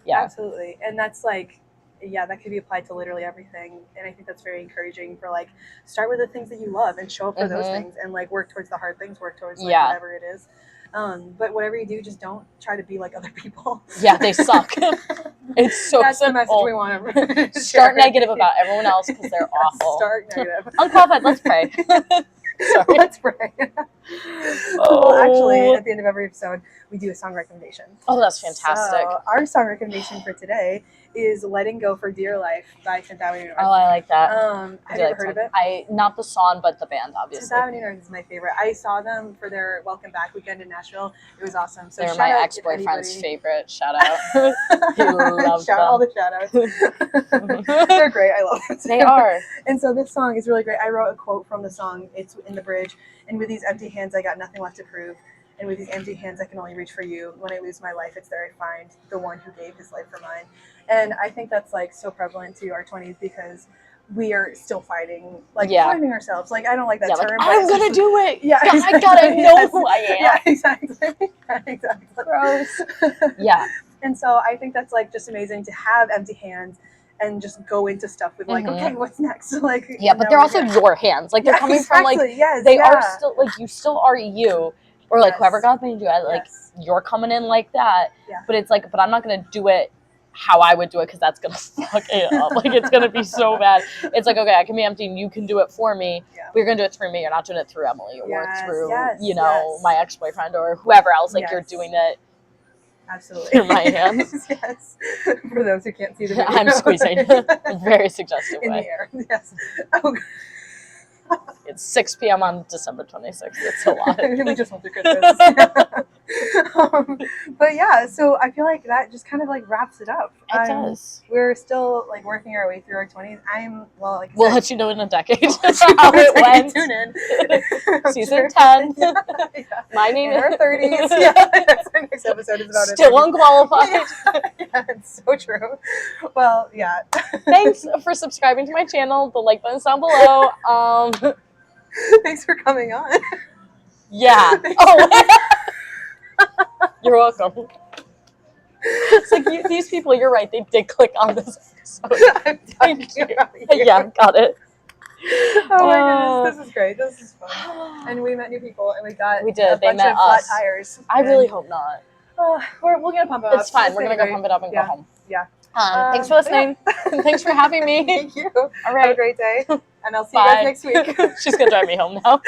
Yeah. Absolutely. And that's like, yeah, that could be applied to literally everything. And I think that's very encouraging for like, start with the things that you love and show up for those things, and like work towards the hard things, work towards like whatever it is. But whatever you do, just don't try to be like other people. Yeah, they suck. It's so That's simple. the message we want to Start negative about everyone else because they're awful. Start negative. Unqualified, let's pray. Sorry. Let's pray. Well, actually, at the end of every episode, we do a song recommendation. Oh, that's fantastic. So our song recommendation for today is "Letting Go for Dear Life" by 10th Avenue North. Oh, I like that. Have you ever heard of it? Not the song, but the band, obviously. 10th Avenue North is my favorite. I saw them for their Welcome Back weekend in Nashville. It was awesome. So they're shout my out ex-boyfriend's to favorite. Shout out. He loves them. All the shout outs. They're great. I love them. They are. And so this song is really great. I wrote a quote from the song. It's in the bridge. And with these empty hands, I got nothing left to prove. And with these empty hands, I can only reach for you. When I lose my life, it's there I find the one who gave his life for mine. And I think that's like so prevalent to our 20s, because we are still fighting, finding ourselves. Like, I don't like that term. Like, I'm gonna do it. Yeah, I gotta know who I am. Yeah, exactly. Exactly. Gross. Yeah. And so I think that's like just amazing to have empty hands and just go into stuff with like, okay, what's next? Like, yeah, but they're also your hands. Like, they're coming from like, they are still like, you still are you, or like whoever God made you, like you're coming in like that. Yeah. But it's like, but I'm not gonna do it how I would do it, because that's gonna fuck it up. Like, it's gonna be so bad. It's like, okay, I can be empty and you can do it for me. Yeah. But you're gonna do it through me. You're not doing it through Emily or through my ex-boyfriend or whoever else. Like, you're doing it. Absolutely. Through my hands. Yes. For those who can't see the video. I'm squeezing. Very suggestive in way. the air. Yes. Oh. It's 6 p.m. on December 26th. It's a lot. We just went through Christmas. But yeah, so I feel like that just kind of like wraps it up. It does. We're still like working our way through our 20s. We'll let you know in a decade how it went. Tune in. Season 10. Yeah. My name in is our 30s. Yeah, that's our next episode is about still unqualified. Yeah, it's so true. Well, yeah. Thanks for subscribing to my channel. The like button's down below. Thanks for coming on. Yeah. Oh. You're welcome. It's like these people, you're right, they did click on this episode. Thank you. Yeah, got it. Oh my goodness, this is great. This is fun. And we met new people, and we did. A bunch of flat tires. I really hope not. We're gonna pump it up. It's fine. We're gonna go pump it up and go home. Yeah. Thanks for listening. Thanks for having me. Thank you. All right. Have a great day. And I'll see you guys next week. She's gonna drive me home now.